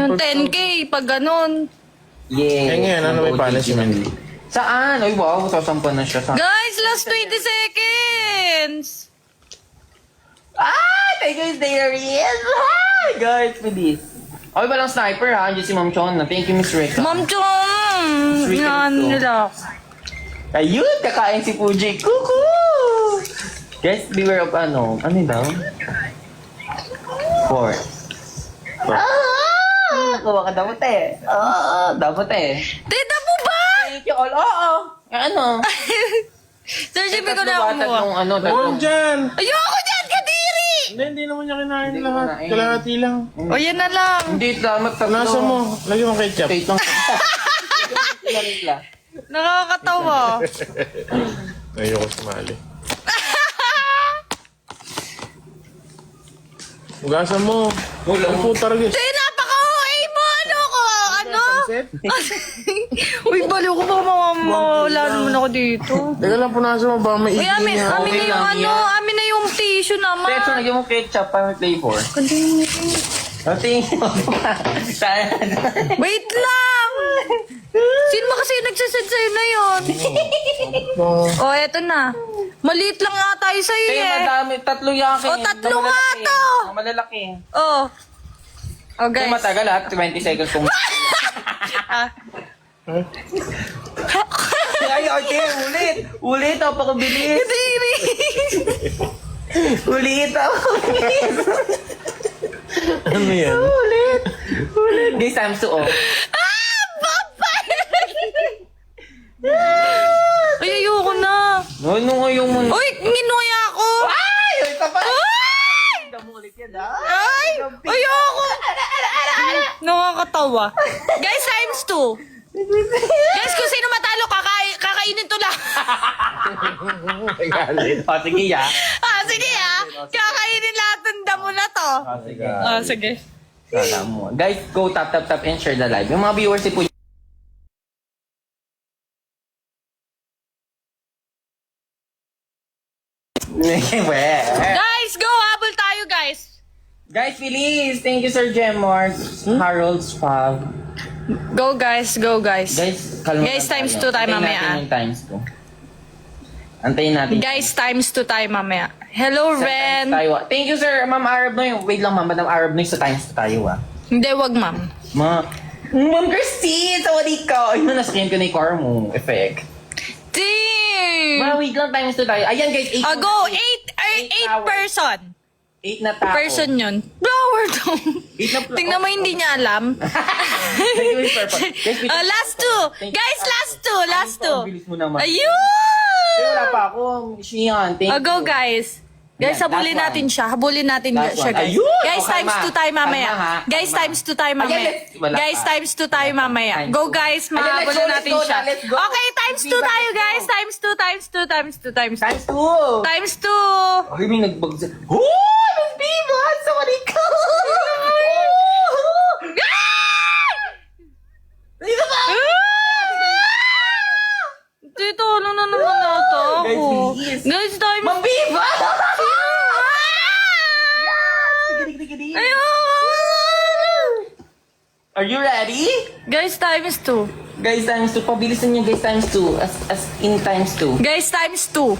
Ng 10K, pag ganun. Yeah. Ngayon, ano may punishment? Saan? Ay, wow. Sasampan na siya. Guys, last 20 seconds! Thank you, Darius. Hi, guys, for this. Okay ba lang sniper, ha? Andiyan si Ma'am Chona. Thank you, Miss Reka. Ma'am Chong! Sweet Yan ito. nila. Ayun, kakain si Fuji. Kuku! Guys, beware of ano daw? 4. Kuha ka dapat eh. Dapat eh. Tita po ba? Thank you all. Oo. Ano? Sir, sabi ko na ako Tatlong ano, Huwag tatlong. dyan! Ayoko dyan, Kadiri! Hindi naman niya kinain Hindi lahat. kinain. Kalahati lang. O yan na lang. Hindi, damat tatlo. Nasa mo, lagyan mo ketchup. Wait lang. Lang. Nakakatawa. Ayoko sumali. Hugasan mo. Ang puta rin. Tay, napaka-OA mo! Ano ko? Ano? Pansit? Uy, baliw ko ba mawala naman ako dito. Teka lang, punasan mo ba? May Uy, amin na Okay yung lang ano, yan. amin na yung tissue naman. Tetsu, nagyan mo ketchup para may flavor. Continue. Tingin mo pa. Wait lang! Sino ba kasi yung nagsasad sa'yo na yun? Oh, eto na. Maliit lang nga tayo sa'yo Kaya eh. madami, tatlo yakin. Oh, tatlo nga to. Na malalaki. Oh. Oh, Kaya guys. matagal ha, 20 seconds kung... Ay, okay, ulit. Ulit, napakabilis. Kadiri! Ulit, napakabilis. Ano yan? Ulit. This time to oh. Ay, ayoko na. Ano ngayon mo? Uy, nginuya ako. Ay! Ay, kapal! Ay! Damo ulit yan ha? Ay! Ayoko! Nakakatawa. Guys, times 2. Guys, kung sino matalo, kakainin to lang. O, sige ya. Sige kakainin lahat ng damo na to. Sige. Sige. Kala mo. Guys, go tap and share the live. Yung mga viewers si Puyo. Guys, go! Habol tayo, guys. Guys, please. Thank you, Sir Gemmark. Harold's Fab. Go, guys. Go, guys. Guys, kalma Guys, lang times tayo. 2 tayo Antayin mamaya. natin yung times 2. Antayin natin. Guys, times 2 tayo mamaya. Hello, Sa times Ren. tayo, ah. Thank you, Sir. Ma'am Arab Noy. Wait lang, Ma'am. Madam Arab Noy, sa times 2 tayo, ah. Hindi, wag, ma'am. Ma'am Christine! Sawali ka! Ayun na, naskin ko na yung car mo. Effect. Team! Wait lang, times 2 tayo. Ayan, guys. 8 Go! 8 person. 8 na tao. Person yun. Flower to. 8 na Tingnan mo, hindi niya alam. Thank you, Sir. Guys, Last 2. Guys, last 2. Ang bilis mo naman. Ayun! Pero wala pa ako. Shiyan, thank you. Go, guys. Guys, Yan, habulin last natin one. siya. Habulin natin Last siya, one. guys. Ayun! Guys, Okay, times ma. 2 tayo mamaya. Kalma, ha? Guys, Kalma. times 2 tayo mamaya. Ayan, wala Guys, pa. times 2 tayo mamaya. Times Go, two. guys. Ayan, let's go, Mahabulin let's natin go siya. na, let's go. Okay, times 2 tayo, guys. Times 2, times 2, times 2, times 2. Times 2. Times 2. Ay, may nagbagsak. Hoy! Mas biba! Sawali ka! Dito ba? Dito, ano na naman nata ako? Guys, please. Guys, times Ma'am Biba! Ayun! Are you ready? Guys, times 2. Guys, times 2. Pabilisan niyo, guys, times 2. As in times 2. Guys, times 2.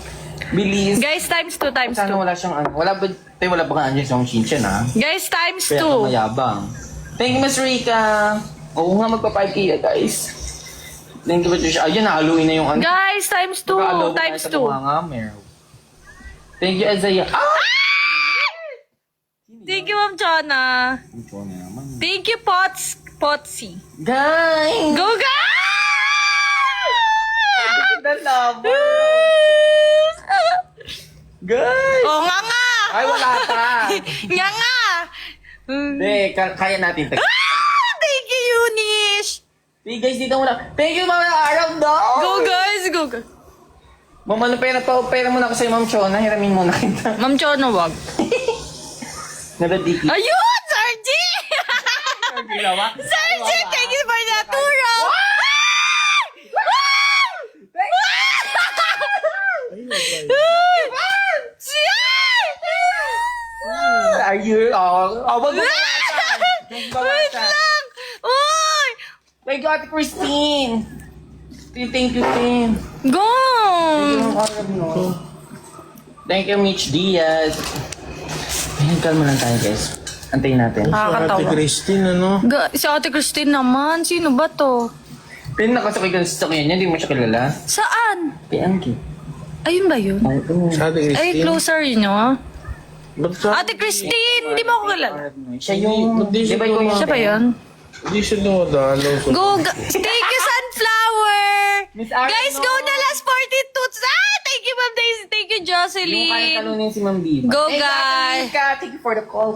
Bilis. Guys, times 2, times Sana 2. wala siyang ano. Wala ba? Tayo wala ba ka andyan siyang shinchan, ha? Guys, times Kaya ka 2. mayabang. Thank you, Miss Rika. Oo nga, magpa-5K guys. Thank you, Patricia. Ayun, nahaluin na yung ano. Guys, times 2. Magkaalaw tayo Times sa 2. bungangamer. Thank you, Isaiah. Ah! Thank you, Ma'am Chana. Ito na naman. Thank you, Potsy. Guys! Go, guys! Dalawa. Guys! Oh, nga nga! Ay, wala pa. Nga nga! Hindi, kaya natin. Thank you, Eunice! Hey guys, dito muna. Thank you, Mama Arab, no! Go, guys! Go, guys! Mama, ano pera muna ako sa'yo, Ma'am Chona. Hiramin muna kita. Ma'am Chana, wag. Nadadiki. Ayun! Sir G! Ginawa? Sir G, thank you for the turo! Are you? Oh, wag mo Wait lang! Thank you, Ate Christine. Thank you, Tim. Go! Thank you, Mitch Diaz. Ayun, kalma lang tayo, guys. Antayin natin. Ate Nakakatawa. Christine, ano? Si Ate Christine naman. Sino ba to? Pero nakasakay ka sa sakyan niya, hindi mo siya kilala. Saan? Kay Anki. Ayun ba yun? Sa Ate Christine? Ay, closer yun, ah. Ba't sa... Ate Christine! Hindi mo ako kilala. Siya yung... Hindi siya Di ba ikaw yung... Siya ba yun? Hindi siya dumadalaw. Go! Thank you, Sunflower! Miss Arno. Guys, go na last 42. Thank you, Ma'am Daisy. Thank you, Yung Jocelyn. talunin si Ma'am Diva. Go, Hey, guys. Ate Mika, thank you for the call,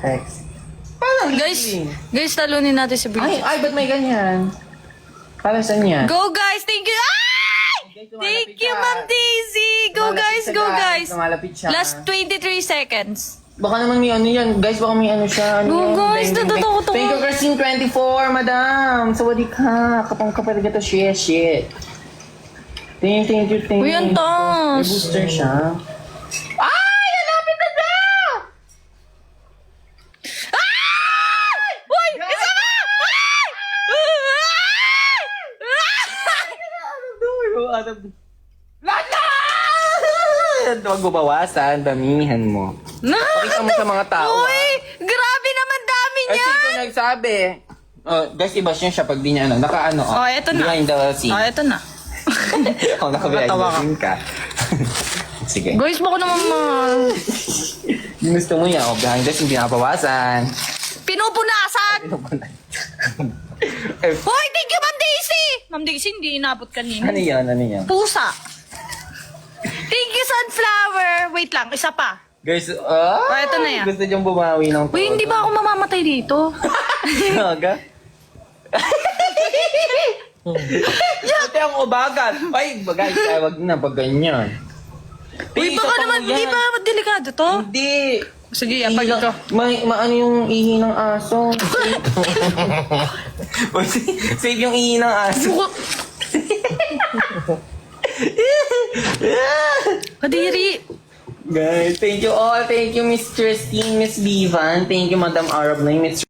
text. Parang Guys, talunin natin si Ay, Bridget. ba't may ganyan? Para saan yan? Go, guys! Thank you! Ay! Guys, lumalapit Thank you, siya. Ma'am Daisy! Go, Lumalapit guys! siya, Go, guys! Lumalapit siya. Last 23 seconds. Baka naman may ano yan. Guys, baka may ano siya. Ano Go, yan? guys, Ding, ding, ding. natutuwa ko. Thank you, Christine 24, madam. Sawadi ka. Kapang kapal ka to. Shit. Thank you. Uy, ang May taas. booster siya. Ay! Hanapit na siya! Ay! Uy! Isa ka! Ay! Lala! Huwag babawasan. Damihan mo. Pakita mo sa mga tao. Uy! Grabe naman dami Ay, niya! sino nagsabi? Guys, iba siya pag di niya ano. Naka-ano. Oh, eto na. Behind the scene. Oh, eto na. Naka-behind Nakatawa the ka. scene ka. Sige. Guys, baka naman Yung gusto mo yan. Behind the scene, pinapawasan. pinupunasan! Eh, Hoy, thank you, Ma'am Daisy! Ma'am Daisy, hindi inabot kanina. ano yan? Pusa. Thank you, Sunflower. Wait lang, isa pa. Guys, eto na yan. Gusto niyong bumawi ng todo. Uy, hindi ba ako mamamatay dito? Aga? Ate ang ubagan. Ay, guys, wag na, pag ganyan. Uy, baka naman, hindi ba delikado to? Hindi. Sige, apag ko. Ano yung ihi ng aso? Uy, save yung ihi ng aso. Kadiri. Guys, thank you all. Thank you, Miss Christine, Miss Vivan. Thank you, Madam Arab na Miss